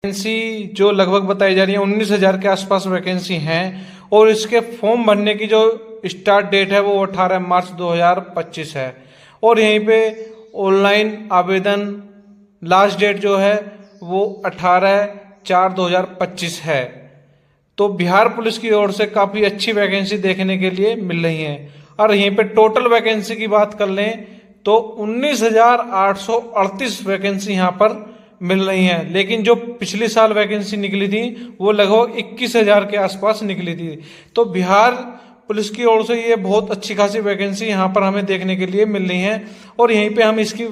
Vacancy जो लगभग बताई जा रही है 19,000 के आसपास वैकेंसी हैं और इसके फॉर्म भरने की जो स्टार्ट डेट है वो 18 मार्च 2025 है। और यहीं पे ऑनलाइन आवेदन लास्ट डेट जो है वो 18/4/2025 है। तो बिहार पुलिस की ओर से काफ़ी अच्छी वैकेंसी देखने के लिए मिल रही है। और यहीं पे टोटल वैकेंसी की बात कर लें तो 19,838 वैकेंसी यहाँ पर मिल रही हैं। लेकिन जो पिछले साल वैकेंसी निकली थी वो लगभग 21,000 के आसपास निकली थी। तो बिहार पुलिस की ओर से ये बहुत अच्छी खासी वैकेंसी यहाँ पर हमें देखने के लिए मिल रही है। और यहीं पे हम इसकी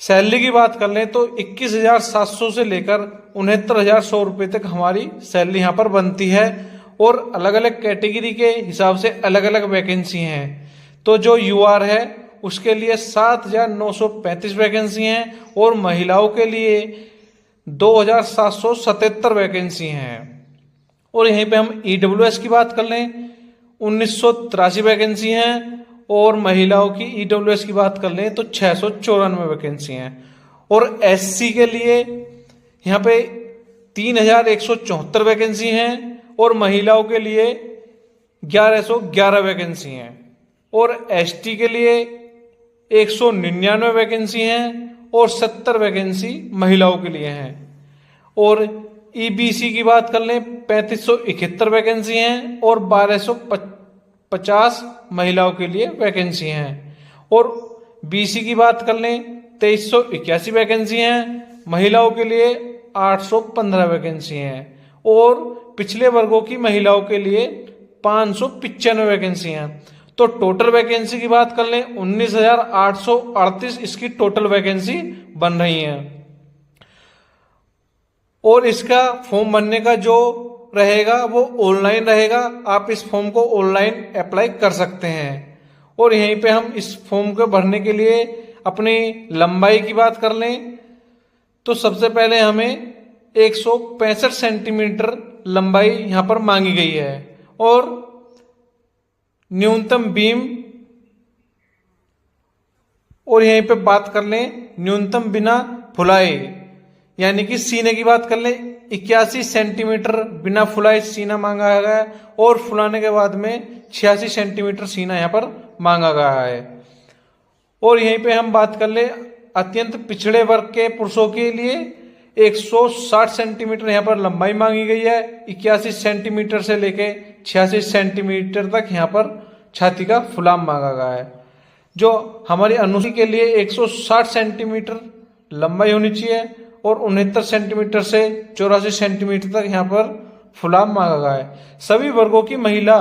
सैलरी की बात कर लें तो 21,700 से लेकर 69,100 रुपये तक हमारी सैलरी यहाँ पर बनती है। और अलग अलग कैटेगरी के हिसाब से अलग अलग वैकेंसी हैं। तो जो यूआर है उसके लिए 7,935 वैकेंसी हैं और महिलाओं के लिए 2,777 वैकेंसी हैं। और यहीं पे हम ईडब्ल्यूएस की बात कर लें 1,983 वैकेंसी हैं और महिलाओं की ईडब्ल्यूएस की बात कर लें तो 694 वैकेंसी हैं। और एससी के लिए यहाँ पे 3,174 वैकेंसी हैं और महिलाओं के लिए 1,111 वैकेंसी हैं। और एसटी के लिए 199 वैकेंसी हैं और 70 वैकेंसी महिलाओं के लिए हैं। और ईबीसी की बात कर लें 3,571 वैकेंसी हैं और 1,250 महिलाओं के लिए वैकेंसी हैं। और बीसी की बात कर लें 2,381 वैकेंसी हैं, महिलाओं के लिए 815 वैकेंसी हैं। और पिछले वर्गों की महिलाओं के लिए 595 वैकेंसी हैं। तो टोटल वैकेंसी की बात कर लें 19,838 इसकी टोटल वैकेंसी बन रही है। और इसका फॉर्म भरने का जो रहेगा वो ऑनलाइन रहेगा। आप इस फॉर्म को ऑनलाइन अप्लाई कर सकते हैं। और यहीं पे हम इस फॉर्म को भरने के लिए अपनी लंबाई की बात कर लें तो सबसे पहले हमें 165 सेंटीमीटर लंबाई यहाँ पर मांगी गई है। और न्यूनतम बीम, और यहीं पे बात कर लें न्यूनतम बिना फुलाए यानी कि सीने की बात कर लें 81 सेंटीमीटर बिना फुलाए सीना मांगा गया है और फुलाने के बाद में 86 सेंटीमीटर सीना यहाँ पर मांगा गया है। और यहीं पे हम बात कर लें अत्यंत पिछड़े वर्ग के पुरुषों के लिए 160 सेंटीमीटर यहाँ पर लंबाई मांगी गई है। 81 सेंटीमीटर से लेके 86 सेंटीमीटर तक यहाँ पर छाती का फुलाव मांगा गया है। जो हमारी अनुसूची के लिए 160 सेंटीमीटर लंबाई होनी चाहिए और 69 सेंटीमीटर से 84 सेंटीमीटर तक यहाँ पर फुलाव मांगा गया है। सभी वर्गों की महिला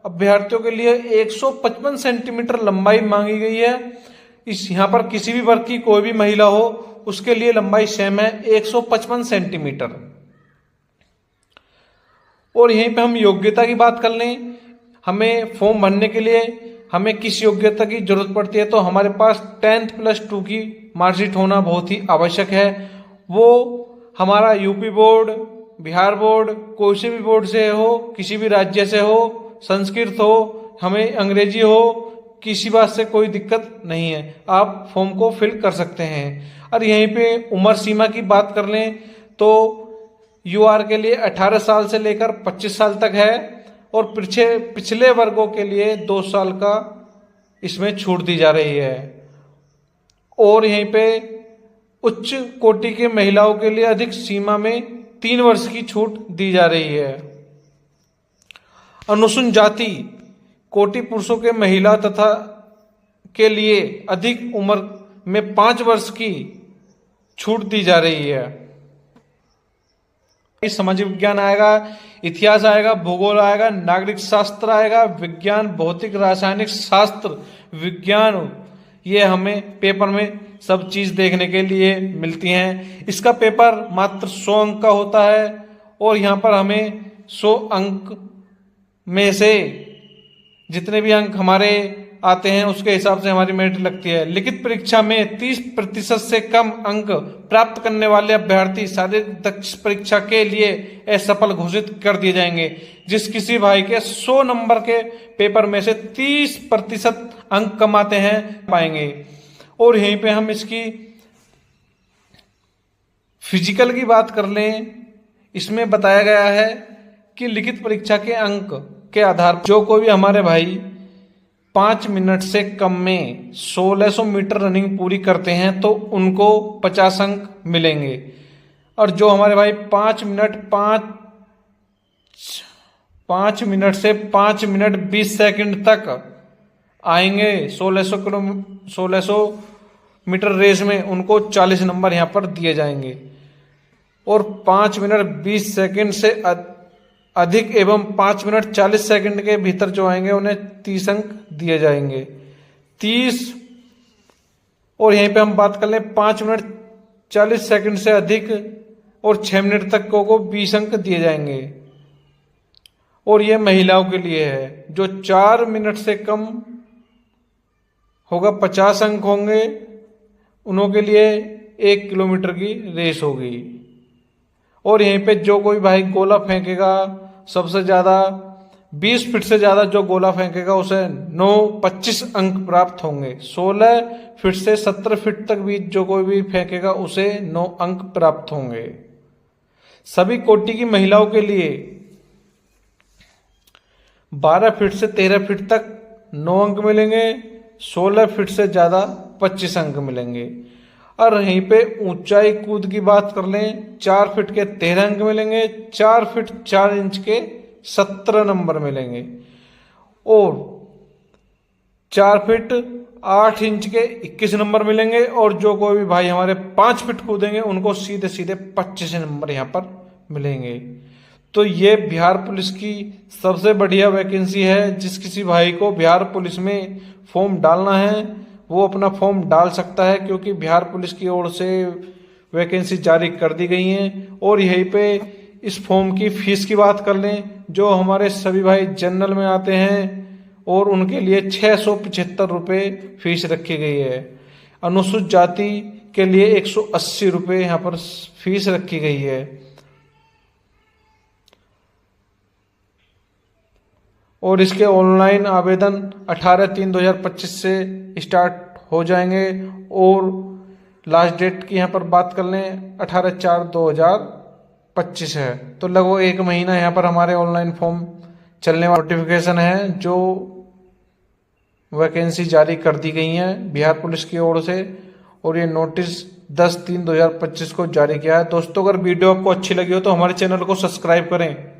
अभ्यर्थियों के लिए 155 सेंटीमीटर लंबाई मांगी गई है। इस यहाँ पर किसी भी वर्ग की कोई भी महिला हो उसके लिए लंबाई सेम है 155 सेंटीमीटर। और यहीं पे हम योग्यता की बात कर लें, हमें फॉर्म भरने के लिए हमें किस योग्यता की जरूरत पड़ती है तो हमारे पास 10th+2 की मार्कशीट होना बहुत ही आवश्यक है। वो हमारा यूपी बोर्ड, बिहार बोर्ड, कोई से भी बोर्ड से हो, किसी भी राज्य से हो, संस्कृत हो, हमें अंग्रेजी हो, किसी बात से कोई दिक्कत नहीं है, आप फॉर्म को फिल कर सकते हैं। और यहीं पे उम्र सीमा की बात कर लें तो यूआर के लिए 18 साल से लेकर 25 साल तक है और पिछले वर्गों के लिए 2 साल का इसमें छूट दी जा रही है। और यहीं पे उच्च कोटि के महिलाओं के लिए अधिक सीमा में 3 वर्ष की छूट दी जा रही है। अनुसूचित जाति कोटि पुरुषों के महिला तथा के लिए अधिक उम्र में 5 वर्ष की छूट दी जा रही है। सामाजिक विज्ञान आएगा, इतिहास आएगा, भूगोल आएगा, नागरिक शास्त्र आएगा, विज्ञान, भौतिक, रासायनिक शास्त्र, विज्ञान, ये हमें पेपर में सब चीज देखने के लिए मिलती हैं। इसका पेपर मात्र 100 अंक का होता है और यहाँ पर हमें 100 अंक में से जितने भी अंक हमारे आते हैं उसके हिसाब से हमारी मेरिट लगती है। लिखित परीक्षा में 30% से कम अंक प्राप्त करने वाले अभ्यर्थी शारीरिक दक्षता परीक्षा के लिए असफल घोषित कर दिए जाएंगे। जिस किसी भाई के 100 नंबर के पेपर में से 30% अंक कमाते हैं पाएंगे। और यहीं पे हम इसकी फिजिकल की बात कर लें, इसमें बताया गया है कि लिखित परीक्षा के अंक के आधार पर जो कोई भी हमारे भाई 5 मिनट से कम में 1600 मीटर रनिंग पूरी करते हैं तो उनको 50 अंक मिलेंगे। और जो हमारे भाई 5 मिनट से 5 मिनट 20 सेकंड तक आएंगे 1600 मीटर रेस में, उनको 40 नंबर यहाँ पर दिए जाएंगे। और 5 मिनट 20 सेकंड से अधिक एवं 5 मिनट 40 सेकंड के भीतर जो आएंगे उन्हें 30 अंक दिए जाएंगे। 30 और यहीं पे हम बात कर लें 5 मिनट 40 सेकंड से अधिक और 6 मिनट तक को 20 अंक दिए जाएंगे। और ये महिलाओं के लिए है। जो 4 मिनट से कम होगा 50 अंक होंगे, उन्हों के लिए 1 किलोमीटर की रेस होगी। और यहीं पे जो कोई भाई गोला फेंकेगा सबसे ज़्यादा 20 फीट से ज़्यादा जो गोला फेंकेगा उसे 25 अंक प्राप्त होंगे। 16 फीट से 17 फीट तक भी जो कोई भी फेंकेगा उसे 9 अंक प्राप्त होंगे। सभी कोटि की महिलाओं के लिए 12 फीट से 13 फीट तक 9 अंक मिलेंगे, 16 फीट से ज़्यादा 25 अंक मिलेंगे। और यहीं पे ऊंचाई कूद की बात कर लें, 4 फीट के 13 अंक मिलेंगे, 4 फीट 4 इंच के 17 नंबर मिलेंगे और 4 फीट 8 इंच के 21 नंबर मिलेंगे। और जो कोई भी भाई हमारे 5 फीट कूदेंगे उनको सीधे सीधे 25 नंबर यहाँ पर मिलेंगे। तो ये बिहार पुलिस की सबसे बढ़िया वैकेंसी है। जिस किसी भाई को बिहार पुलिस में फॉर्म डालना है वो अपना फॉर्म डाल सकता है, क्योंकि बिहार पुलिस की ओर से वैकेंसी जारी कर दी गई हैं। और यहीं पे इस फॉर्म की फीस की बात कर लें, जो हमारे सभी भाई जनरल में आते हैं और उनके लिए 675 रुपये फीस रखी गई है। अनुसूचित जाति के लिए 180 रुपये यहाँ पर फीस रखी गई है। और इसके ऑनलाइन आवेदन 18/3/2025 से स्टार्ट हो जाएंगे और लास्ट डेट की यहाँ पर बात कर लें 18/4/2025 है। तो लगभग 1 महीना यहाँ पर हमारे ऑनलाइन फॉर्म चलने वाला नोटिफिकेशन है, जो वैकेंसी जारी कर दी गई है बिहार पुलिस की ओर से। और ये नोटिस 10/3/2025 को जारी किया है। दोस्तों, अगर वीडियो आपको अच्छी लगी हो तो हमारे चैनल को सब्सक्राइब करें।